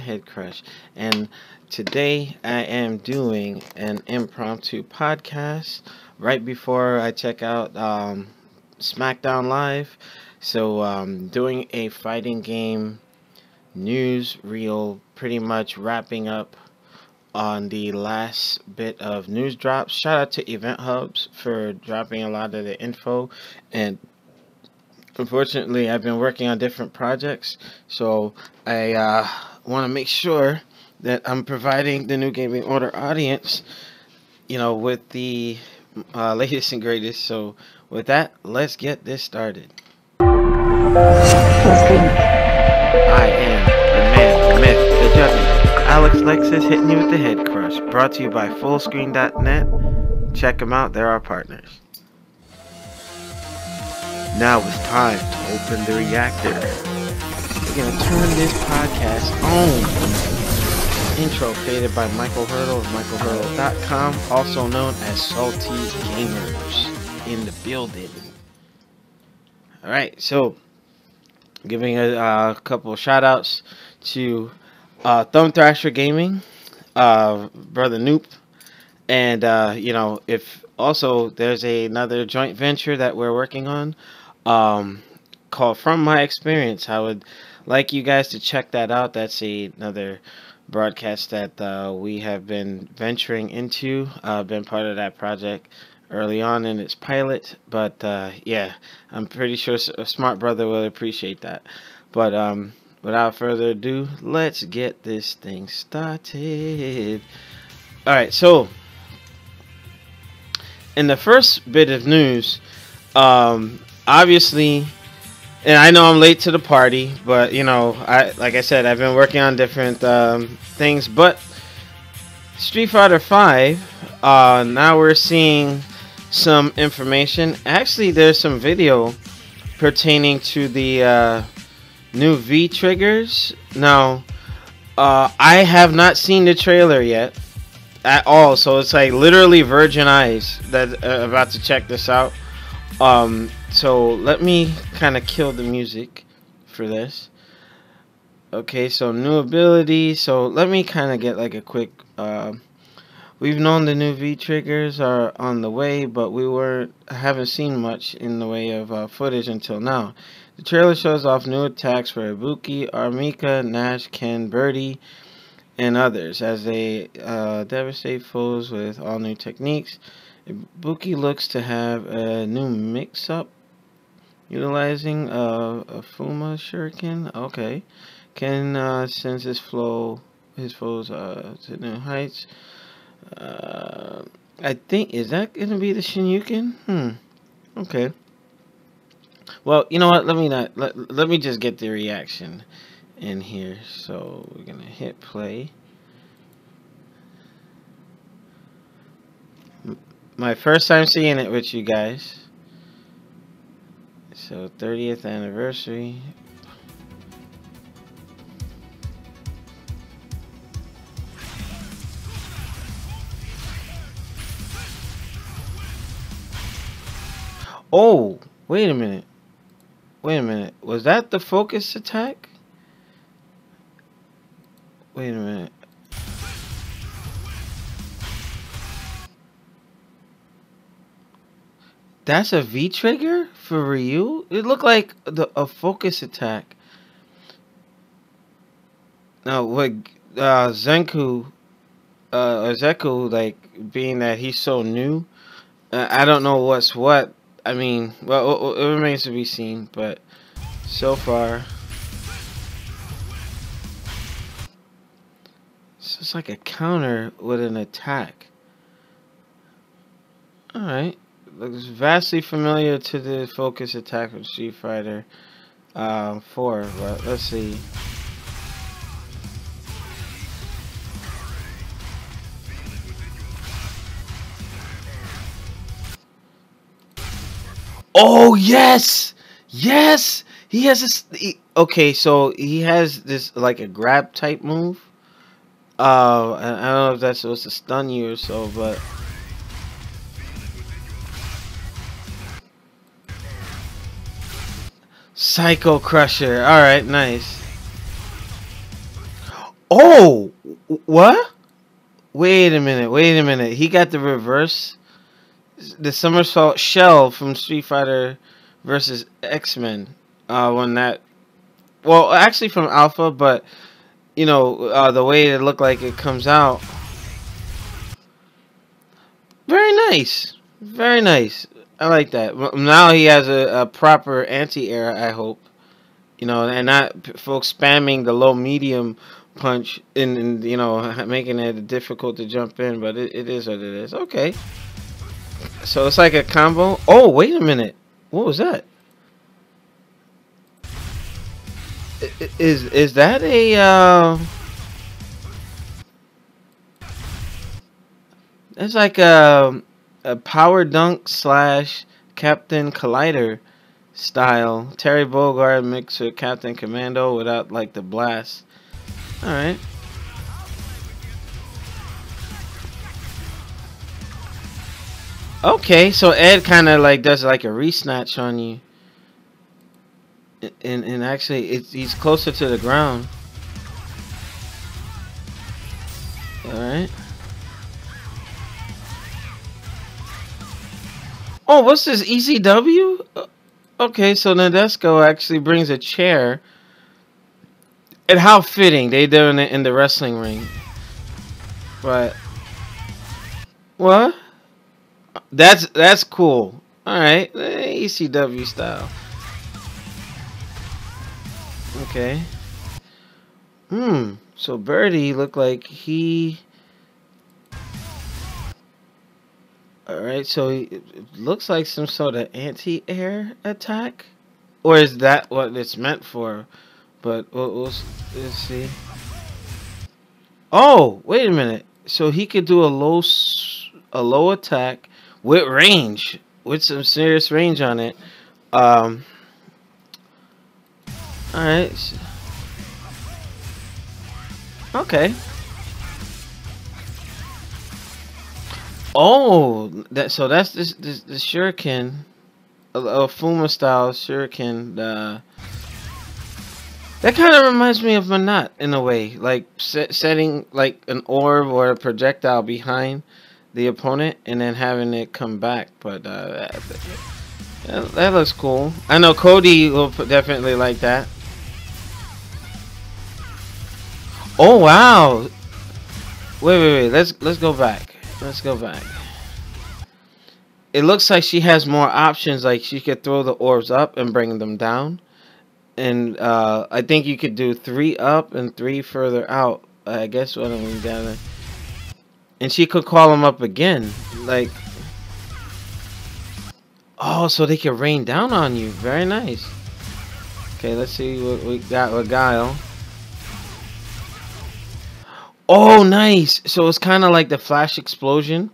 Head Crush, and today I am doing an impromptu podcast right before I check out SmackDown Live. So, doing a fighting game news reel, pretty much wrapping up on the last bit of news drops. Shout out to Event Hubs for dropping a lot of the info, and unfortunately, I've been working on different projects, so I want to make sure that I'm providing the New Gaming Order audience, with the latest and greatest. So, with that, let's get this started. I am the man, the myth, the juggernaut. Alex Lexus hitting you with the head crush. Brought to you by Fullscreen.net. Check them out; they're our partners. Now it's time to open the reactor. We're going to turn this podcast on. Intro created by Michael Hurdle of michaelhurdle.com, also known as Salty Gamers in the building. Alright, so giving a couple of shout outs to Thumb Thrasher Gaming, Brother Noop, and if also there's another joint venture that we're working on called From My Experience. I would like you guys to check that out. That's another broadcast that we have been venturing into. Been part of that project early on in its pilot, but yeah, I'm pretty sure a smart brother will appreciate that. But without further ado, let's get this thing started. All right, so in the first bit of news, obviously, and I know I'm late to the party, but like I said, I've been working on different things. But Street Fighter 5, now we're seeing some information. Actually, there's some video pertaining to the new V triggers. Now, I have not seen the trailer yet at all, so it's like literally virgin eyes that about to check this out. So let me kind of kill the music for this. Okay, so new ability. So let me kind of get like a quick we've known the new V triggers are on the way, but haven't seen much in the way of footage until now. The trailer shows off new attacks for Ibuki, Armika, Nash, Ken, Birdie, and others as they devastate foes with all new techniques. Ibuki looks to have a new mix-up utilizing a Fuma Shuriken. Okay. Ken sends his foes to new heights. I think, is that going to be the Shinyuken? Okay. Well, you know what? Let me just get the reaction in here. So we're gonna hit play. My first time seeing it with you guys. So 30th anniversary. Oh, wait a minute. Was that the focus attack? Wait a minute. That's a V trigger for Ryu? It looked like a focus attack. Now, what Zeku, like, being that he's so new, I don't know what's what. I mean, well, it remains to be seen, but so far, it's like a counter with an attack. Alright. Looks vastly familiar to the focus attack of Street Fighter 4, but let's see. Oh, yes! Yes! He has this... okay, so he has this, like, a grab type move. I don't know if that's supposed to stun you or so, but... Psycho Crusher. Alright, nice. Oh, what? Wait a minute. Wait a minute. He got the reverse, the somersault shell from Street Fighter versus X-Men. When that, well, actually from Alpha, but you know, the way it looked like it comes out. Very nice. Very nice. I like that. Now he has a proper anti-air, I hope. You know, and not folks spamming the low medium punch and you know, making it difficult to jump in, but it is what it is. Okay. So it's like a combo. Oh, wait a minute. What was that? Is that a it's like a power dunk slash Captain Collider style. Terry Bogard mixed with Captain Commando without like the blast. All right. Okay, so Ed kind of like does like a re-snatch on you, and actually he's closer to the ground. All right. Oh, what's this ECW? Okay, so Nadesco actually brings a chair. And how fitting they doing it in the wrestling ring. But what? That's cool. All right, ECW style. Okay. So Birdie looked like he. All right, so it looks like some sort of anti-air attack, or is that what it's meant for? But let's see. Oh, wait a minute. So he could do a low attack with range, with some serious range on it. All right. Okay. Oh, that's the shuriken, a Fuma style shuriken. That kind of reminds me of Manat in a way, like setting like an orb or a projectile behind the opponent and then having it come back. But that looks cool. I know Cody will definitely like that. Oh wow! Wait. Let's go back. Let's go back. It looks like she has more options. Like she could throw the orbs up and bring them down. And I think you could do 3 up and 3 further out. I guess what I'm gathering. And she could call them up again. Like, oh, so they can rain down on you. Very nice. Okay, let's see what we got with Guile. Oh, nice. So it's kind of like the flash explosion.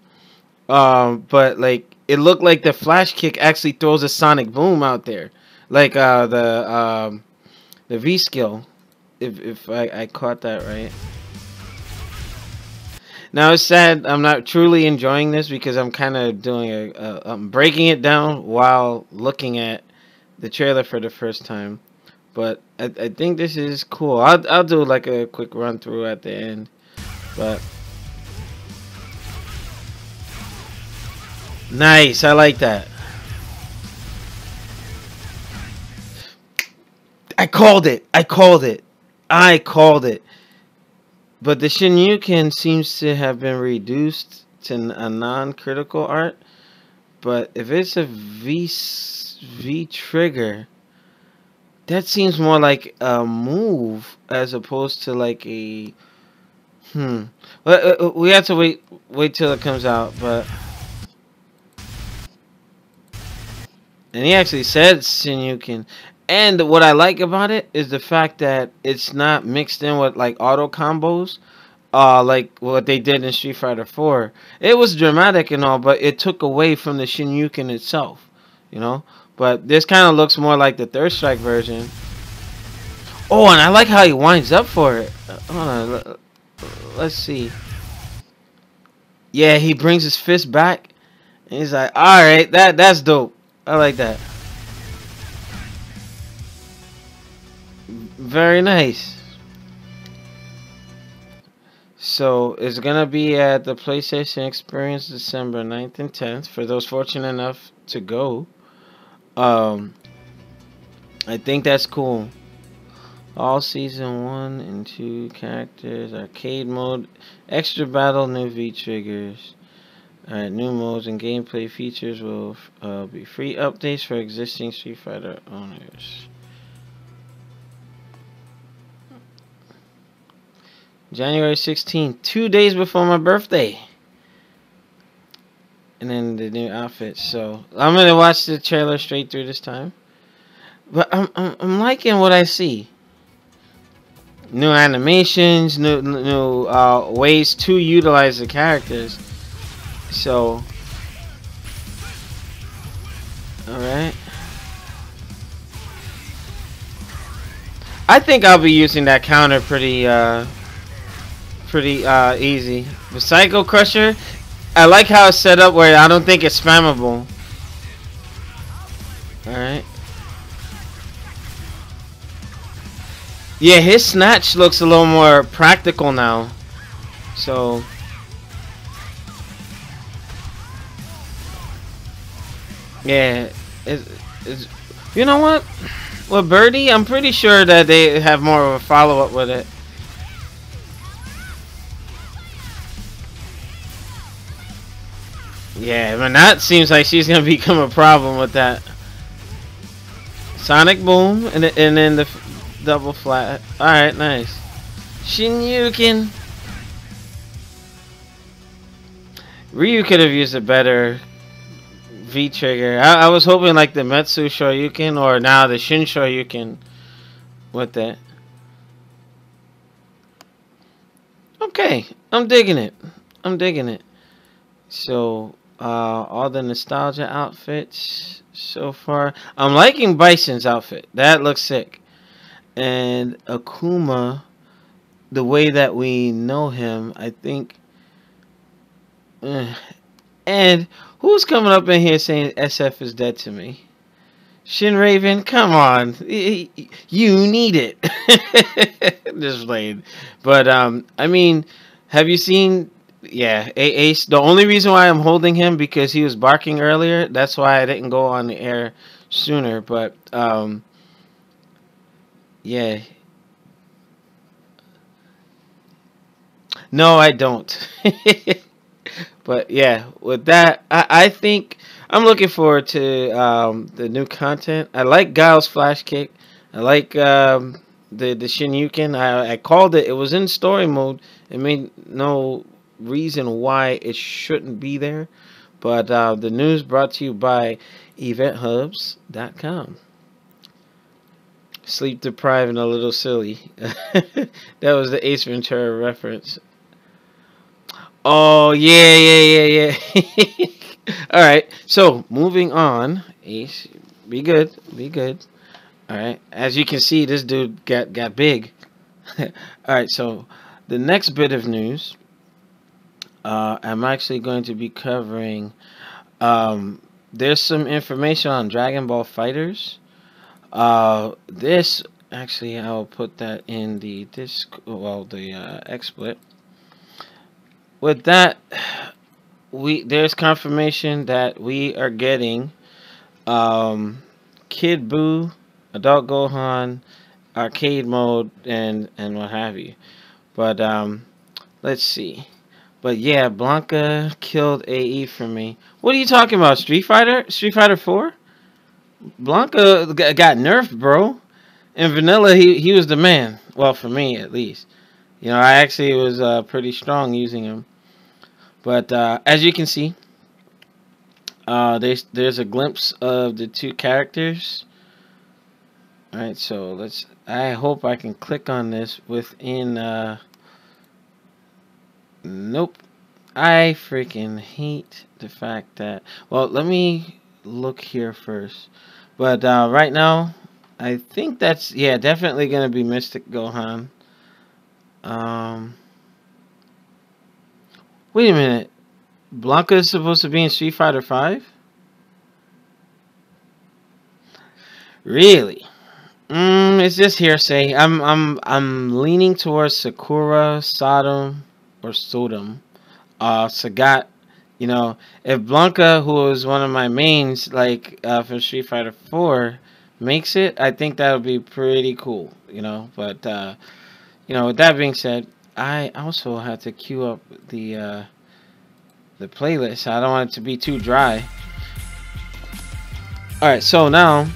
But like it looked like the flash kick actually throws a sonic boom out there. Like the V skill, if I caught that right. Now it's sad I'm not truly enjoying this because I'm kind of doing I'm breaking it down while looking at the trailer for the first time. But I think this is cool. I'll do like a quick run through at the end. But nice, I like that. I called it. I called it. I called it. But the Shinyuken seems to have been reduced to a non-critical art. But if it's a V trigger, that seems more like a move as opposed to like a we have to wait till it comes out. But and he actually said Shinyuken. And what I like about it is the fact that it's not mixed in with like auto combos, like what they did in Street Fighter 4. It was dramatic and all, but it took away from the Shinyuken itself, you know. But this kind of looks more like the Third Strike version. Oh, and I like how he winds up for it. Hold on, let's see. Yeah, he brings his fist back, and he's like, "All right, that's dope. I like that." Very nice. So it's gonna be at the PlayStation Experience December 9th and 10th for those fortunate enough to go. Um, I think that's cool. All season 1 and 2 characters, arcade mode, extra battle, new V triggers. Alright, new modes and gameplay features will be free updates for existing Street Fighter owners. January 16th, 2 days before my birthday. And then the new outfits. So I'm gonna watch the trailer straight through this time. But I'm liking what I see. New animations, new ways to utilize the characters. So, all right. I think I'll be using that counter pretty easy. The Psycho Crusher, I like how it's set up where I don't think it's spammable. All right. Yeah, his snatch looks a little more practical now. So, yeah, it's you know what? With Birdie, I'm pretty sure that they have more of a follow-up with it. Yeah, man, that seems like she's gonna become a problem with that. Sonic Boom, and then the double flat. Alright, nice. Shinyukin. Ryu could have used a better V trigger. I was hoping like the Metsu Shoryuken or now the Shin Shoryuken with that. Okay, I'm digging it. I'm digging it. So, all the nostalgia outfits so far. I'm liking Bison's outfit. That looks sick. And Akuma, the way that we know him, I think. And who's coming up in here saying SF is dead to me? Shin Raven, come on. You need it. Just playing. But, I mean, have you seen... Yeah, Ace. The only reason why I'm holding him because he was barking earlier. That's why I didn't go on the air sooner. But yeah. No, I don't. But yeah, with that, I think I'm looking forward to the new content. I like Guile's flash kick. I like the Shinyuken. I called it. It was in story mode. It made no reason why it shouldn't be there. But the news brought to you by eventhubs.com. Sleep deprived and a little silly. That was the Ace Ventura reference. Oh, yeah. All right. So, moving on. Ace, be good. Be good. All right. As you can see, this dude got big. All right. So, the next bit of news, I'm actually going to be covering. There's some information on Dragon Ball Fighters. This actually, I'll put that in the the XSplit. With that, there's confirmation that we are getting Kid Buu, Adult Gohan, arcade mode, and what have you. But let's see. But yeah, Blanca killed AE for me. What are you talking about? Street Fighter? Street Fighter 4? Blanca got nerfed, bro. In Vanilla, he was the man. Well, for me at least. You know, I actually was pretty strong using him. But as you can see, there's a glimpse of the two characters. All right, so let's. I hope I can click on this within. Nope. I freaking hate the fact that. Well, let me look here first. But right now, I think that's definitely gonna be Mystic Gohan. Wait a minute. Blanca is supposed to be in Street Fighter 5? Really? It's just hearsay. I'm leaning towards Sakura, Sodom. or Sodom. Sagat, you know, if Blanca, who is one of my mains, like from Street Fighter 4, makes it, I think that would be pretty cool, you know. But you know, with that being said, I also have to queue up the playlist. I don't want it to be too dry. All right, so now,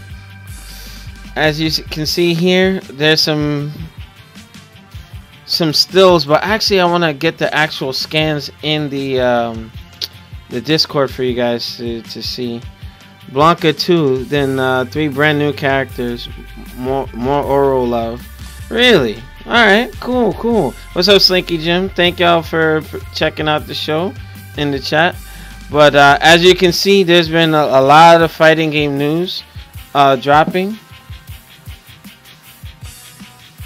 as you can see here, there's some stills, but actually I want to get the actual scans in the Discord for you guys to see. Blanca 2, then 3 brand new characters, more oral love. Really? All right, cool. What's up, Slinky Jim? Thank y'all for checking out the show in the chat. But as you can see, there's been a lot of fighting game news dropping.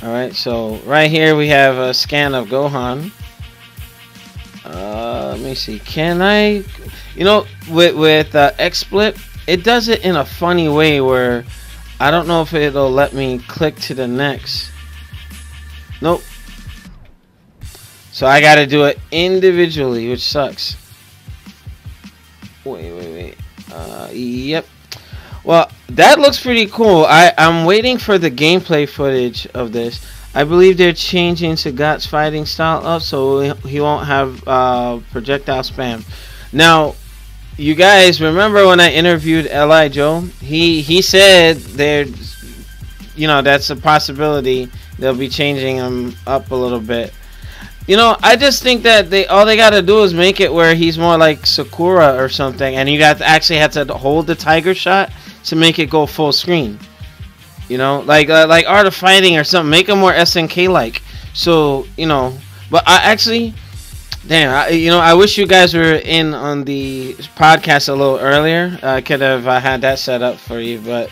Alright, so right here we have a scan of Gohan. Let me see. Can I... You know, with XSplit, it does it in a funny way where I don't know if it'll let me click to the next. Nope. So I gotta do it individually, which sucks. Wait. Yep. Well, that looks pretty cool. I'm waiting for the gameplay footage of this. I believe they're changing Sagat's fighting style up so he won't have projectile spam. Now, you guys remember when I interviewed L.I. Joe? He said that's a possibility. They'll be changing him up a little bit. You know, I just think that all they gotta do is make it where he's more like Sakura or something, and you actually have to hold the tiger shot to make it go full screen. You know, like Art of Fighting or something. Make him more SNK like. So you know, but I actually, damn, I wish you guys were in on the podcast a little earlier. I could have had that set up for you, but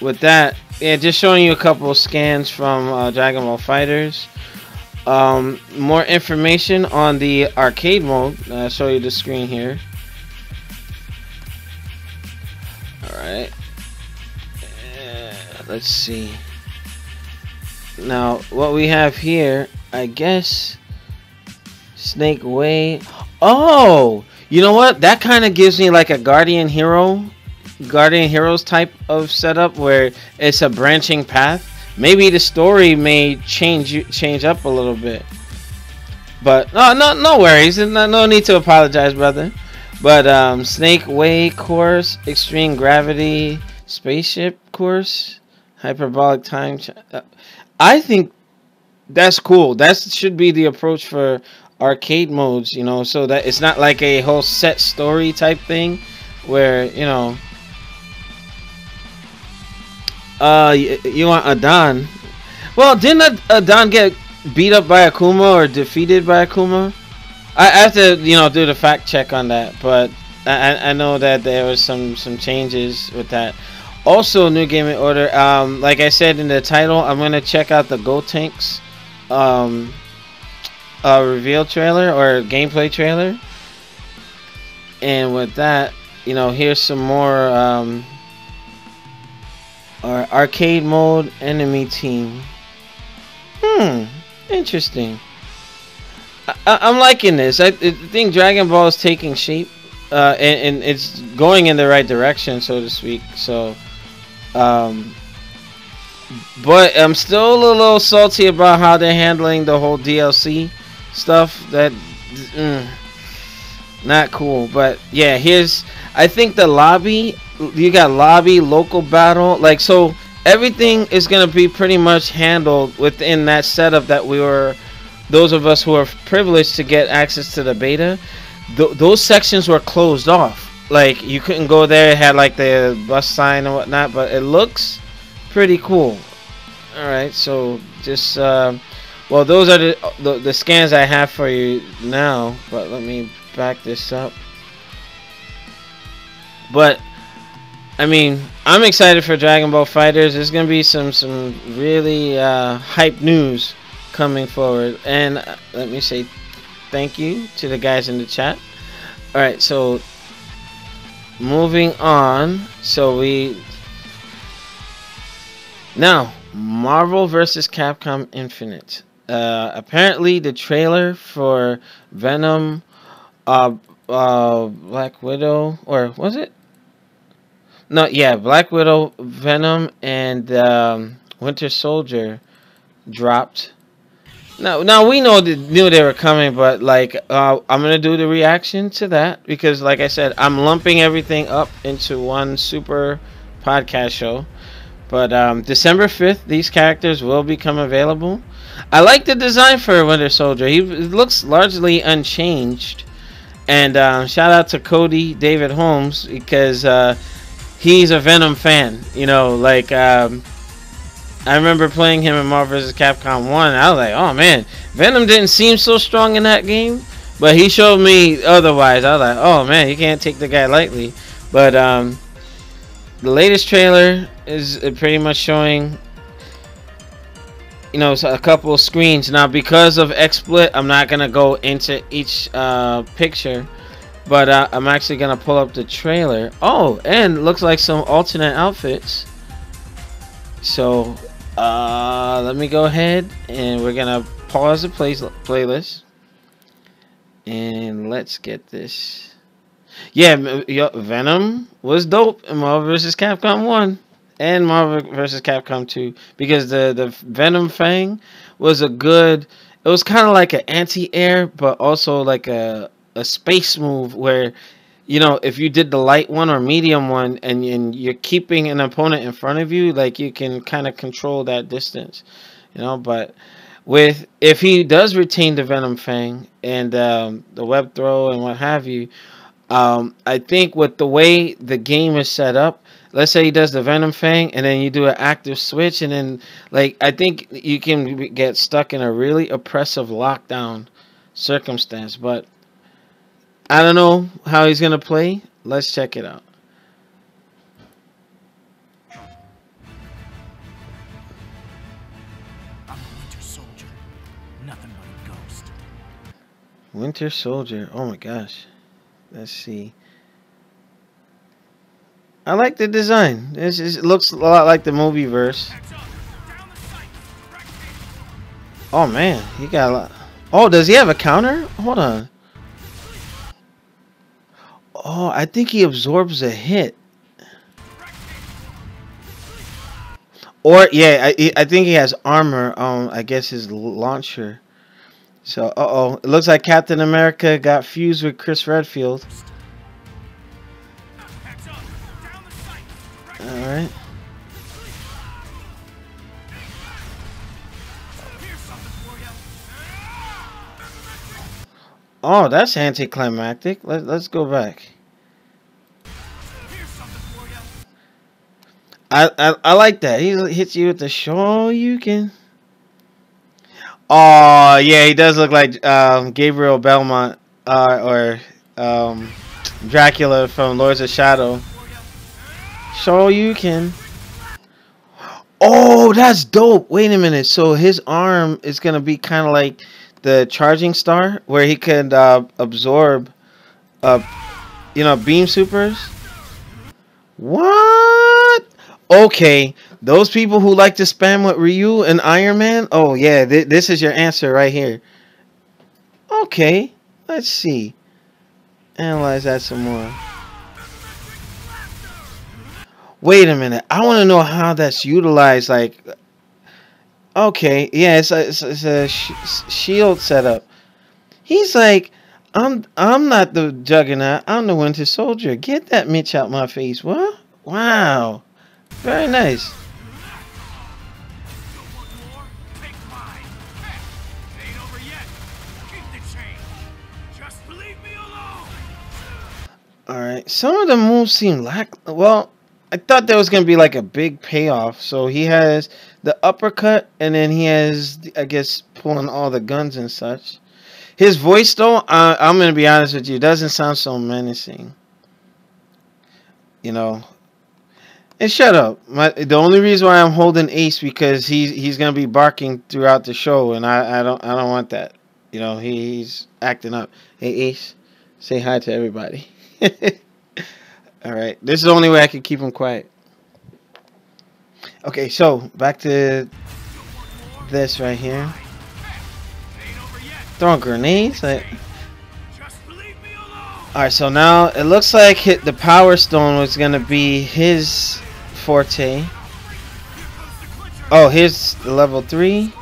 with that, yeah, just showing you a couple of scans from Dragon Ball Fighters. More information on the arcade mode. I'll show you the screen here. Alright. Let's see. Now, what we have here, I guess, Snake Way. Oh! You know what? That kind of gives me like a Guardian Heroes type of setup where it's a branching path. Maybe the story may change up a little bit, but no worries. No need to apologize, brother. But Snake Way course, extreme gravity spaceship course, hyperbolic time. I think that's cool. That should be the approach for arcade modes, you know, so that it's not like a whole set story type thing, where you know. You want Adon? Well, didn't Adon get beat up by Akuma or defeated by Akuma? I have to, do the fact check on that, but I know that there was some changes with that. Also, New Gaming Order. Like I said in the title, I'm gonna check out the gotenks reveal trailer or gameplay trailer, and with that, here's some more. Or arcade mode enemy team. Interesting. I'm liking this. I think Dragon Ball is taking shape, and it's going in the right direction, so to speak. So, but I'm still a little salty about how they're handling the whole DLC stuff. That not cool. But yeah, I think the lobby. You got lobby, local battle, so everything is gonna be pretty much handled within that setup that those of us who are privileged to get access to the beta. Those sections were closed off. Like, you couldn't go there. It had like the bus sign and whatnot, but it looks pretty cool. All right, so just well, those are the scans I have for you now. But let me back this up. But I mean, I'm excited for Dragon Ball Fighters. There's gonna be some really hype news coming forward, and let me say thank you to the guys in the chat. All right, so moving on. So now Marvel vs. Capcom Infinite. Apparently the trailer for Venom, Black Widow, or was it? No, yeah, Black Widow, Venom, and Winter Soldier dropped. Now we knew they were coming, but like I'm gonna do the reaction to that because, like I said, I'm lumping everything up into one super podcast show. But December 5th, these characters will become available. I like the design for Winter Soldier. He looks largely unchanged. And shout out to Cody David Holmes because he's a Venom fan. You know, like I remember playing him in Marvel vs. Capcom 1. I was like, oh man, Venom didn't seem so strong in that game. But he showed me otherwise. I was like, oh man, you can't take the guy lightly. But the latest trailer is pretty much showing, you know, a couple of screens. Now, because of XSplit, I'm not going to go into each picture. But I'm actually going to pull up the trailer. Oh, and looks like some alternate outfits. So, let me go ahead and we're going to pause the playlist. And let's get this. Yeah, Venom was dope in Marvel vs. Capcom 1 and Marvel vs. Capcom 2 because the Venom Fang was a good. It was kind of like an anti-air, but also like a space move where, you know, if you did the light one or medium one and you're keeping an opponent in front of you, like you can kind of control that distance, you know. But if he does retain the Venom Fang and the web throw and what have you. I think with the way the game is set up, let's say he does the Venom Fang and then you do an active switch and then, like, I think you can get stuck in a really oppressive lockdown circumstance. But I don't know how he's going to play. Let's check it out. I'm the Winter Soldier. Nothing but a ghost. Winter Soldier. Oh my gosh. Let's see. I like the design. It looks a lot like the movie verse. Oh man, he got a lot. Oh, does he have a counter? Hold on. Oh, I think he absorbs a hit. Or yeah, I think he has armor. I guess his launcher. So, it looks like Captain America got fused with Chris Redfield. Alright. Oh, that's anticlimactic. Let's go back. I like that. He hits you with the show you can. Oh, yeah, he does look like Gabriel Belmont or Dracula from Lords of Shadow. Show you can. Oh, that's dope. Wait a minute. So his arm is going to be kind of like the charging star where he could absorb, you know, beam supers. What? Okay. Those people who like to spam with Ryu and Iron Man, oh yeah, this is your answer right here. Okay, let's see. Analyze that some more. Wait a minute, I want to know how that's utilized. Like, okay, yeah, it's a shield setup. He's like, I'm not the Juggernaut. I'm the Winter Soldier. Get that Mitch out my face. What? Wow, very nice. Alright, some of the moves seem well, I thought there was going to be like a big payoff. So he has the uppercut and then he has, I guess, pulling all the guns and such. His voice, though, I'm going to be honest with you, doesn't sound so menacing. You know. And shut up. The only reason why I'm holding Ace because he's going to be barking throughout the show and I don't want that. You know, he's acting up. Hey, Ace, say hi to everybody. Alright, this is the only way I can keep him quiet. Okay, so back to this right here. throwing grenades. Like, all right, so now it looks like the Power Stone was gonna be his forte. Oh, here's the level 3.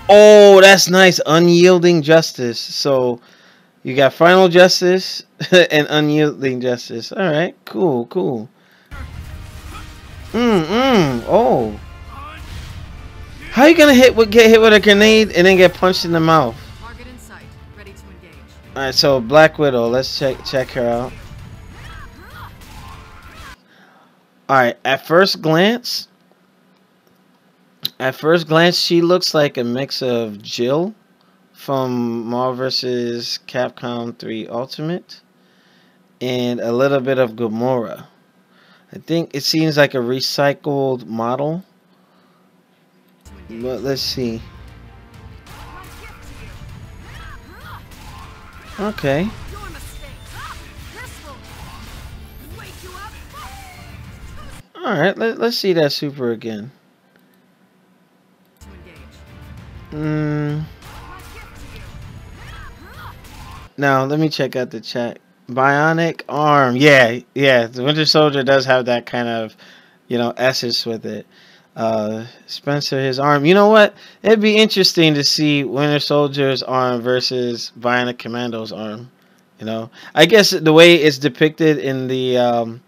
Oh, that's nice. Unyielding Justice. So you got Final Justice and Unyielding Justice. All right, cool, cool. Oh. How you gonna get hit with a grenade and then get punched in the mouth? Target in sight. Ready to engage. All right, so Black Widow. Let's check her out. All right, at first glance, she looks like a mix of Jill from Marvel vs. Capcom 3 Ultimate and a little bit of Gamora. I think it seems like a recycled model, but let's see. Okay. All right, let's see that super again. Now let me check out the chat. Bionic arm. Yeah. The Winter Soldier does have that kind of, essence with it. Spencer, his arm. You know what? It'd be interesting to see Winter Soldier's arm versus Bionic Commando's arm. I guess the way it's depicted in the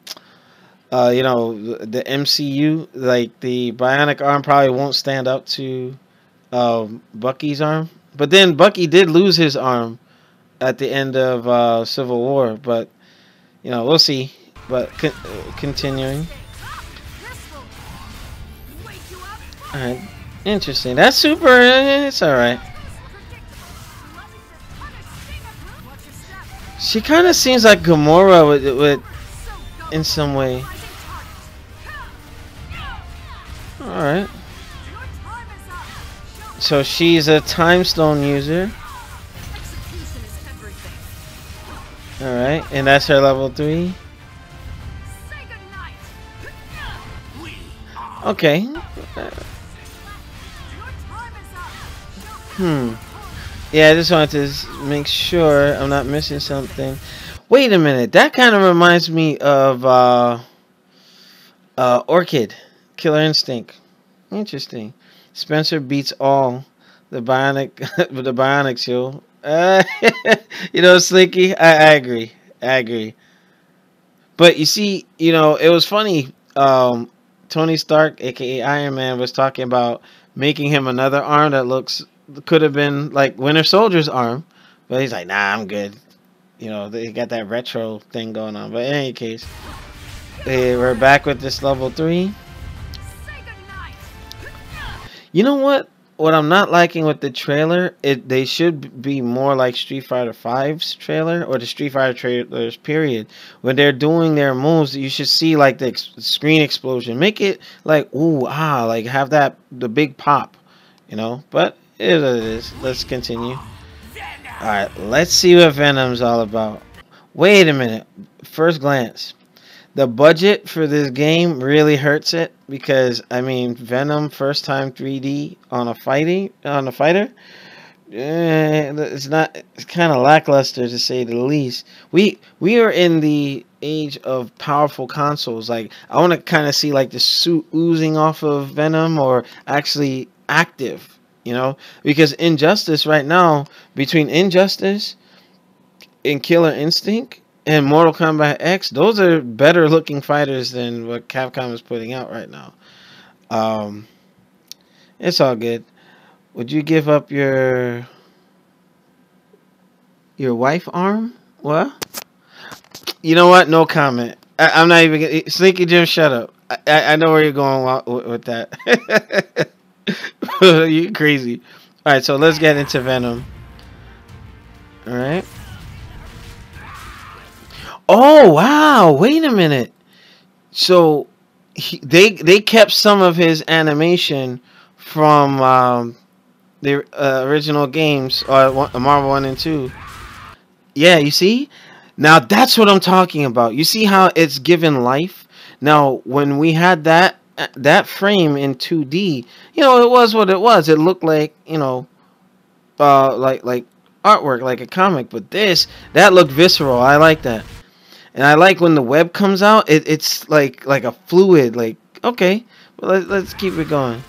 the MCU, like the bionic arm probably won't stand up to Bucky's arm. But then Bucky did lose his arm at the end of Civil War. But we'll see. But continuing. All right, interesting. That's super. It's all right. She kind of seems like Gamora with in some way. Alright. So she's a Time Stone user. Alright, and that's her level 3. Okay. Yeah, I just wanted to make sure I'm not missing something. Wait a minute. That kind of reminds me of Orchid. Killer Instinct. Interesting. Spencer beats all the bionic with the bionics, yo. Slinky, I agree. But you see, it was funny. Tony Stark, aka Iron Man, was talking about making him another arm that could have been like Winter Soldier's arm, but he's like, nah, I'm good. They got that retro thing going on. But in any case, we're back with this level 3. You know what? What I'm not liking with the trailer, they should be more like Street Fighter V's trailer or the Street Fighter trailers, period. When they're doing their moves, you should see like the screen explosion. Make it like, ooh, like have the big pop, But it is what it is. Let's continue. Alright, let's see what Venom's all about. Wait a minute. First glance. The budget for this game really hurts it because Venom first time 3D on a fighter. It's kind of lackluster to say the least. We are in the age of powerful consoles. Like I want to kind of see like the suit oozing off of Venom or actually active, because Injustice right now, between Injustice and Killer Instinct and Mortal Kombat X, those are better looking fighters than what Capcom is putting out right now. It's all good. Would you give up your wife arm? What? You know what? No comment. I'm not even gonna... Slinky Jim, shut up. I know where you're going with that. You crazy. Alright, so let's get into Venom. Alright. Oh wow! Wait a minute. So they kept some of his animation from the original games, Marvel 1 and 2. Yeah, you see? Now that's what I'm talking about. You see how it's given life? Now when we had that that frame in 2D, it was what it was. It looked like, like artwork, like a comic. But that looked visceral. I like that, and I like when the web comes out. It's like a fluid. Like, okay, well, let's keep it going.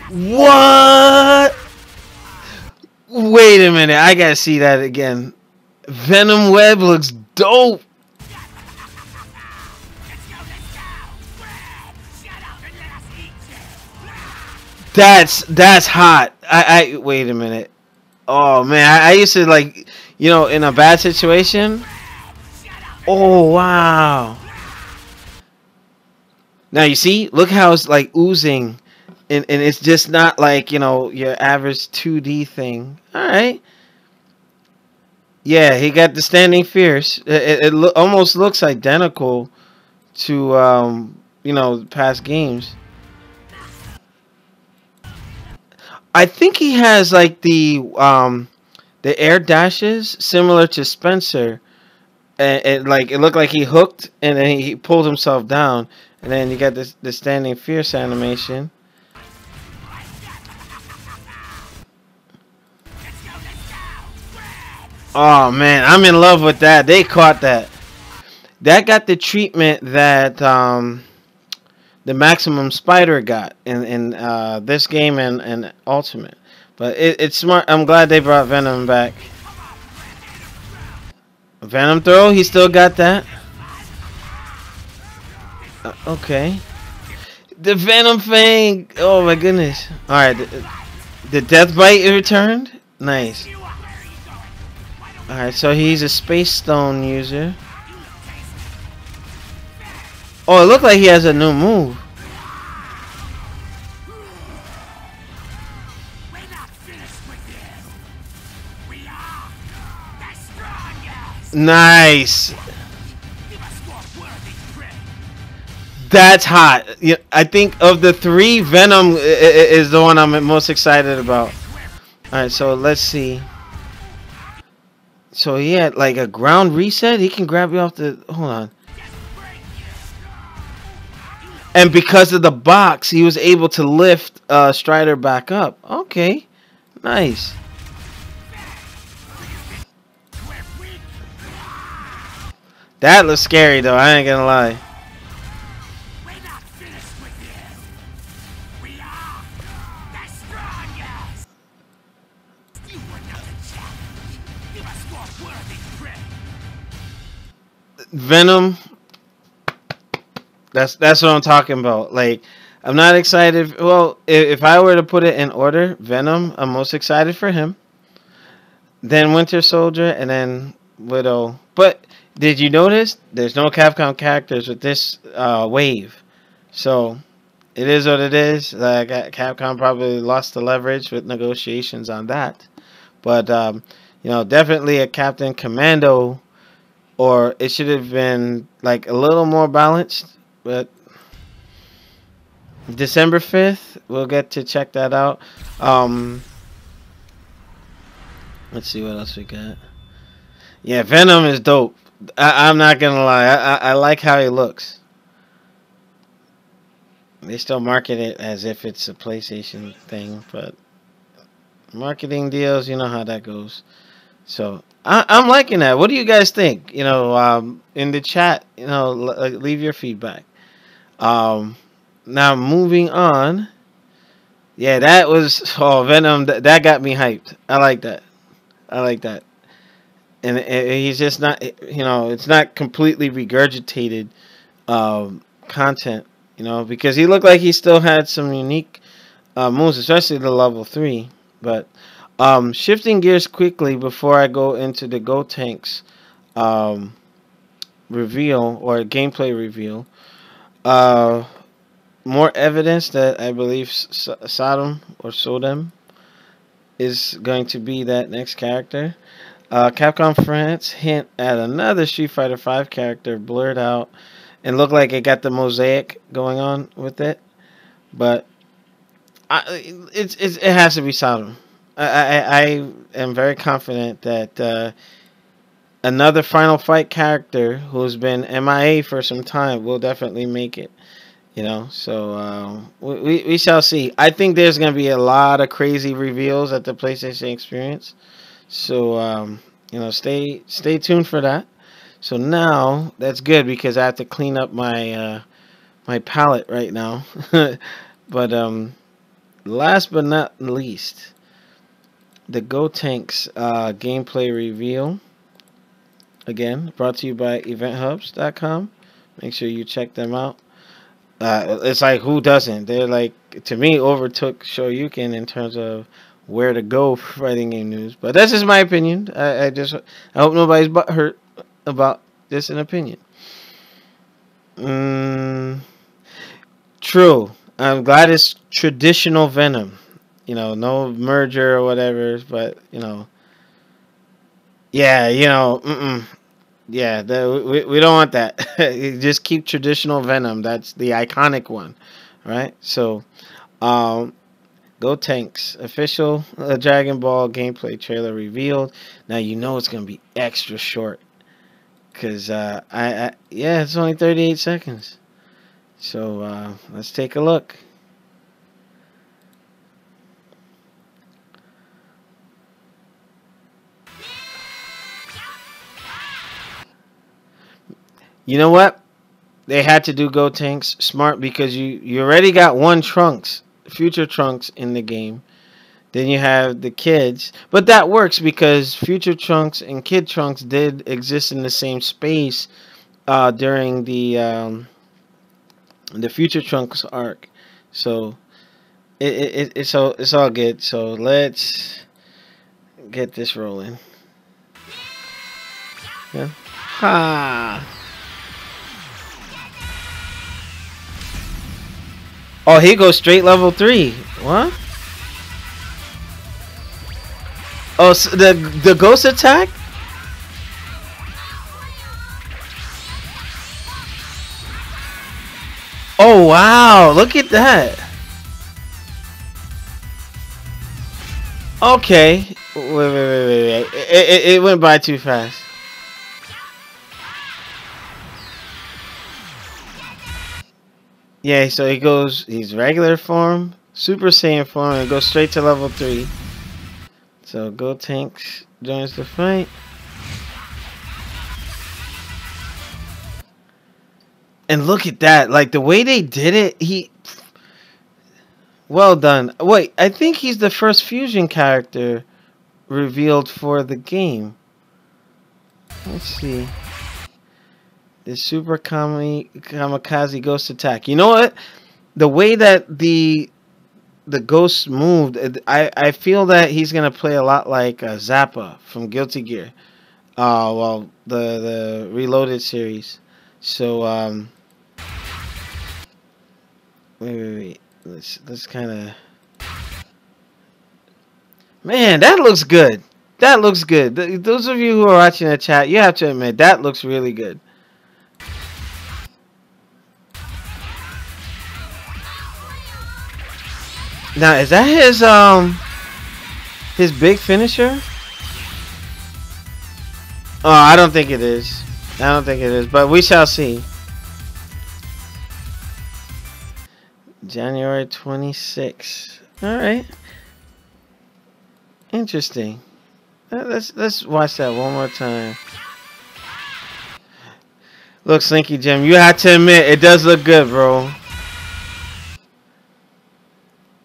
What? Wait a minute, I gotta see that again. Venom web looks dope. That's hot. I wait a minute. Oh man, I used to like, in a bad situation. Oh wow. Now you see, look how it's like oozing, and it's just not like your average 2D thing. All right. Yeah, he got the standing fierce. It almost looks identical to past games. I think he has like the air dashes similar to Spencer, and like it looked like he hooked and then he pulled himself down, and then you got the standing fierce animation. Oh man, I'm in love with that. They caught that. That got the treatment that the Maximum Spider got in this game and Ultimate. But it's smart. I'm glad they brought Venom back. Venom throw, he still got that. Okay. The Venom Fang. Oh my goodness. All right, the Death Bite returned. Nice. All right, so he's a Space Stone user. Oh, it looked like he has a new move. Nice. That's hot. Yeah, I think of the three, Venom is the one I'm most excited about. Alright, so let's see. So he had like a ground reset. He can grab you off the... Hold on. And because of the box, he was able to lift Strider back up. Okay. Nice. That looks scary though, I ain't gonna lie. Venom, that's what I'm talking about. Like, I'm not excited. Well, if I were to put it in order, Venom, I'm most excited for him. Then Winter Soldier, and then Widow. But did you notice there's no Capcom characters with this wave? So it is what it is. Like, Capcom probably lost the leverage with negotiations on that. But definitely a Captain Commando, or it should have been like a little more balanced. But December 5th, we'll get to check that out. Let's see what else we got. Yeah, Venom is dope. I'm not gonna lie. I like how he looks. They still market it as if it's a PlayStation thing, but marketing deals, you know how that goes. So I'm liking that. What do you guys think? In the chat, leave your feedback. Now moving on. Yeah, that was Venom. That got me hyped. I like that. I like that. And he's just not, it's not completely regurgitated content, because he looked like he still had some unique moves, especially the level 3. But shifting gears quickly before I go into the gotenks reveal or gameplay reveal. More evidence that I believe Sodom is going to be that next character. Capcom France hint at another Street Fighter V character blurred out and looked like it got the mosaic going on with it, but it has to be Sodom. I am very confident that another Final Fight character who's been MIA for some time will definitely make it. You know, so we shall see. I think there's gonna be a lot of crazy reveals at the PlayStation Experience. So you know, stay tuned for that. So now that's good because I have to clean up my palette right now. But last but not least, the gotenks gameplay reveal. Again, brought to you by eventhubs.com. Make sure you check them out. It's like, who doesn't? They're like, to me, overtook Shoryuken in terms of where to go for fighting game news. But that's just my opinion. I hope nobody's hurt about just an opinion. True. I'm glad it's traditional Venom. You know, no merger or whatever. But you know, yeah, you know, yeah, we don't want that. Just keep traditional Venom. That's the iconic one, right? So, gotenks official Dragon Ball gameplay trailer revealed. Now you know it's gonna be extra short, cause yeah, it's only 38 seconds. So let's take a look. You know what? They had to do gotenks smart because you already got one Trunks, future Trunks in the game. Then you have the kids, but that works because future Trunks and kid Trunks did exist in the same space during the future Trunks arc. So it's all good. So let's get this rolling. Yeah. Ha. Oh, he goes straight level 3. What? Oh, so the ghost attack? Oh, wow. Look at that. Okay. Wait. It went by too fast. Yeah, so he's regular form, Super Saiyan form, and goes straight to level 3. So gotenks joins the fight. And look at that, like the way they did it, well done. Wait, I think he's the first fusion character revealed for the game. Let's see. The Super Kamikaze Ghost Attack. You know what? The way that the ghost moved, I feel that he's gonna play a lot like Zappa from Guilty Gear. Well, the Reloaded series. So wait. Let's kind of. Man, that looks good. That looks good. Those of you who are watching the chat, you have to admit that looks really good. Now, is that his big finisher? Oh, I don't think it is. But we shall see. January 26th. All right. Interesting. Let's watch that one more time. Look, Slinky Jim, you have to admit it does look good, bro.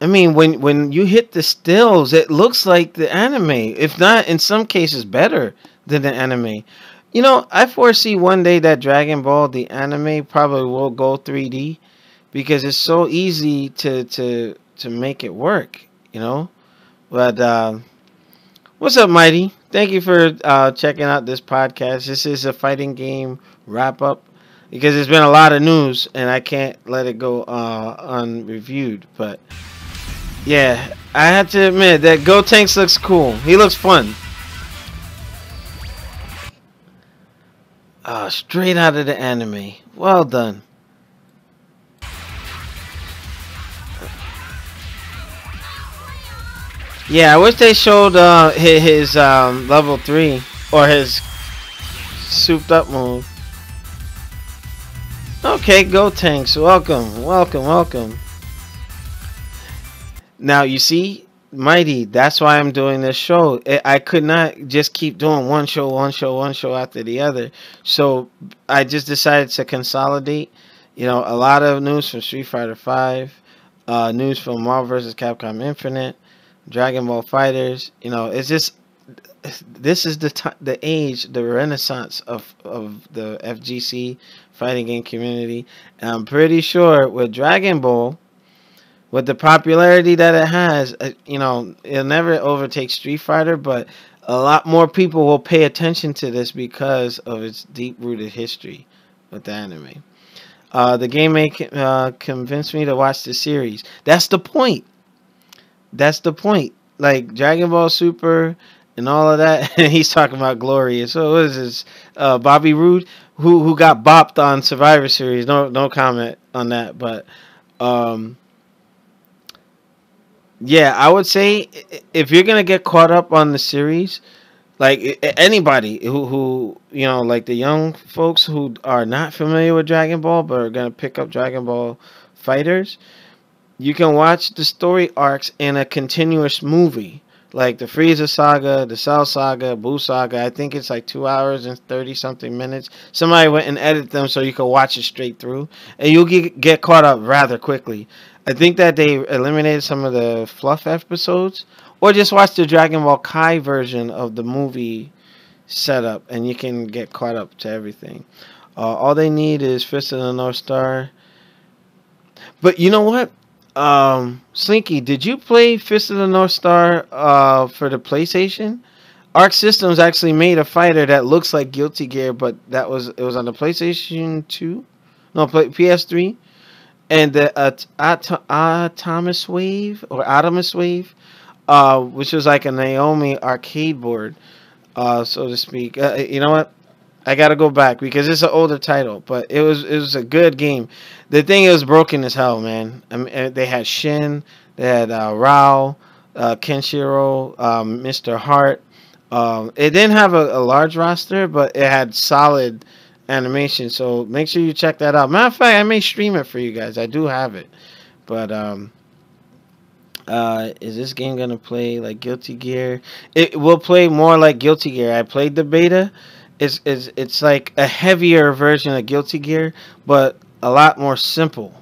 I mean, when you hit the stills, it looks like the anime. If not, in some cases, better than the anime. You know, I foresee one day that Dragon Ball, the anime, probably will go 3D because it's so easy to make it work. You know, but what's up, Mighty? Thank you for checking out this podcast. This is a fighting game wrap up because there's been a lot of news and I can't let it go unreviewed, but. Yeah, I have to admit that gotenks looks cool. He looks fun. Straight out of the anime. Well done. Yeah, I wish they showed his level 3 or his souped up mode. Okay, gotenks, welcome, welcome, welcome. Now you see, Mighty, that's why I'm doing this show. I could not just keep doing one show, one show, one show after the other. So I just decided to consolidate. You know, a lot of news from Street Fighter Five, news from Marvel vs. Capcom Infinite, Dragon Ball Fighters. You know, it's just this is the age, the renaissance of the FGC fighting game community. And I'm pretty sure with Dragon Ball, with the popularity that it has, you know, it'll never overtake Street Fighter, but a lot more people will pay attention to this because of its deep-rooted history with the anime. The game may convince me to watch the series. That's the point. That's the point. Like Dragon Ball Super and all of that. And he's talking about Glorious. So what is this? Bobby Roode, who got bopped on Survivor Series. No comment on that. But yeah, I would say if you're gonna get caught up on the series, like anybody who you know, like the young folks who are not familiar with Dragon Ball but are gonna pick up Dragon Ball Fighters, you can watch the story arcs in a continuous movie, like the Frieza saga, the Cell saga, Buu saga. I think it's like 2 hours and 30 something minutes. Somebody went and edited them so you can watch it straight through, and you'll get caught up rather quickly. I think that they eliminated some of the fluff episodes, or just watch the Dragon Ball Kai version of the movie setup, and you can get caught up to everything. All they need is Fist of the North Star. But you know what? Slinky, did you play Fist of the North Star for the PlayStation? Arc Systems actually made a fighter that looks like Guilty Gear, but it was on the PlayStation 2? No, PS3. And the Atomus Wave, or Atomus Wave, which was like a Naomi arcade board, so to speak. You know what? I gotta go back because it's an older title, but it was a good game. The thing is broken as hell, man. I mean, they had Shin, they had Rao, Kenshiro, Mr. Hart. It didn't have a large roster, but it had solid animation, so make sure you check that out. Matter of fact, I may stream it for you guys. I do have it, but is this game gonna play like Guilty Gear? It will play more like Guilty Gear. I played the beta. It's like a heavier version of Guilty Gear, but a lot more simple.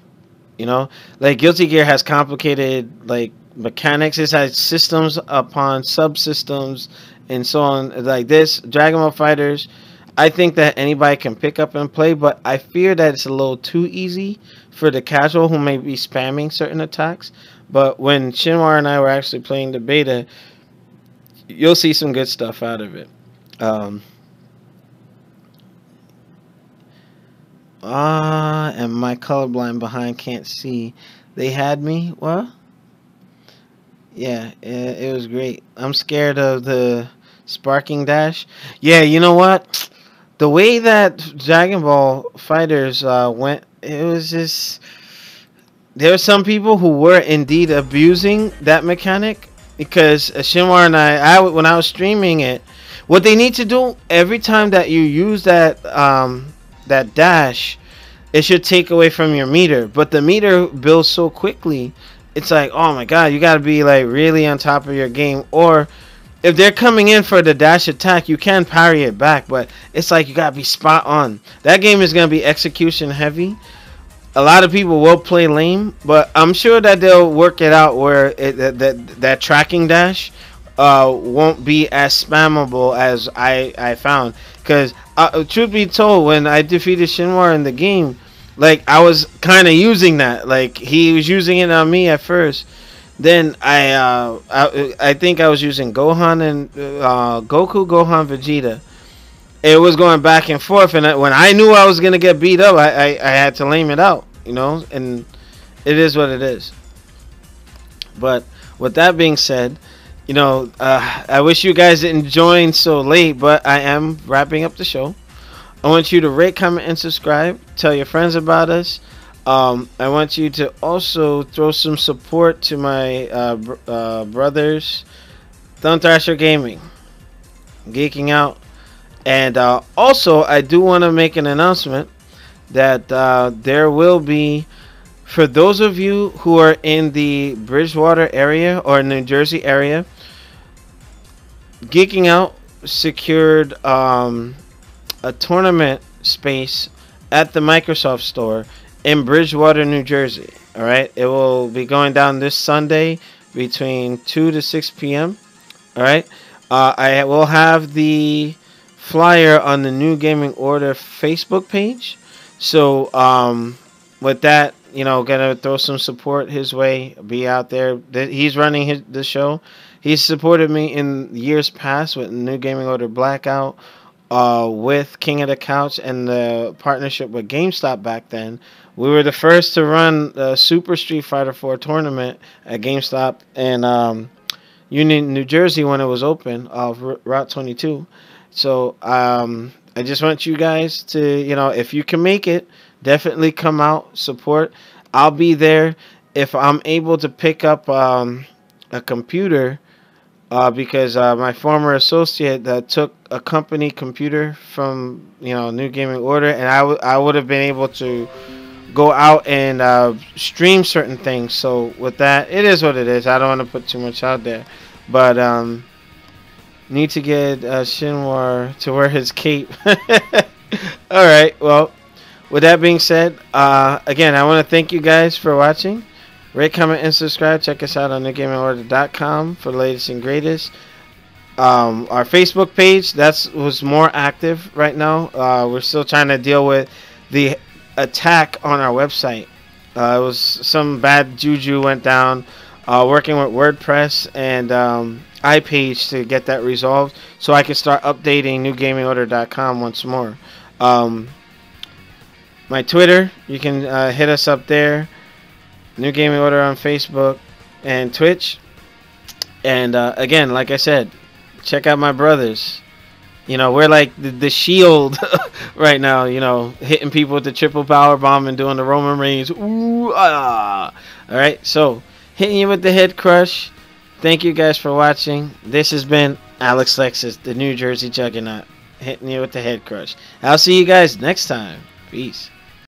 You know, like Guilty Gear has complicated like mechanics. It has systems upon subsystems and so on. Like this Dragon Ball Fighters, I think that anybody can pick up and play, but I fear that it's a little too easy for the casual who may be spamming certain attacks. But when Shinwar and I were actually playing the beta, you'll see some good stuff out of it. And my colorblind behind can't see. They had me. What? Yeah, it was great. I'm scared of the sparking dash. Yeah, you know what? The way that Dragon Ball Fighters went, it was just... There were some people who were indeed abusing that mechanic, because Shinwar and I, when I was streaming it, what they need to do every time that you use that that dash, it should take away from your meter. But the meter builds so quickly, it's like, oh my god, you gotta be like really on top of your game. Or if they're coming in for the dash attack, you can parry it back, but it's like you gotta be spot on. That game is gonna be execution heavy. A lot of people will play lame, but I'm sure that they'll work it out where that tracking dash won't be as spammable as I found. Because truth be told, when I defeated Shinwar in the game, like I was kind of using that. Like he was using it on me at first. Then I think I was using Gohan and Goku, Gohan, Vegeta. It was going back and forth, and when I knew I was gonna get beat up, I had to lame it out, you know. And it is what it is. But with that being said, you know, I wish you guys didn't join so late, but I am wrapping up the show. I want you to rate, comment, and subscribe. Tell your friends about us. I want you to also throw some support to my brothers, Thumb Thrasher Gaming, Geeking Out, And also, I do want to make an announcement that there will be, for those of you who are in the Bridgewater area or New Jersey area, Geeking Out secured a tournament space at the Microsoft store in Bridgewater, New Jersey. All right, it will be going down this Sunday between 2 to 6 p.m. All right, I will have the flyer on the New Gaming Order Facebook page. So with that, gonna throw some support his way. Be out there. He's running the show. He's supported me in years past with New Gaming Order Blackout, with King of the Couch, and the partnership with GameStop back then. We were the first to run the Super Street Fighter 4 tournament at GameStop in Union, New Jersey when it was open off Route 22. So I just want you guys to, if you can make it, definitely come out, support. I'll be there if I'm able to pick up a computer, because my former associate that took a company computer from New Gaming Order, and I would have been able to go out and stream certain things. So with that, it is what it is. I don't want to put too much out there, but need to get Shinwar to wear his cape. All right, well, with that being said, again, I want to thank you guys for watching. Rate, comment, and subscribe. Check us out on newgamingorder.com for the latest and greatest. Our Facebook page, was more active right now. We're still trying to deal with the attack on our website. It was some bad juju went down. Working with WordPress and iPage to get that resolved, so I can start updating newgamingorder.com once more. My Twitter, you can hit us up there. New Gaming Order on Facebook and Twitch. And again, like I said, check out my brothers. We're like the Shield right now. Hitting people with the triple power bomb and doing the Roman Reigns. Ooh, ah. All right, so hitting you with the head crush. Thank you guys for watching. This has been alexlexus, the New Jersey Juggernaut, hitting you with the head crush. I'll see you guys next time. Peace.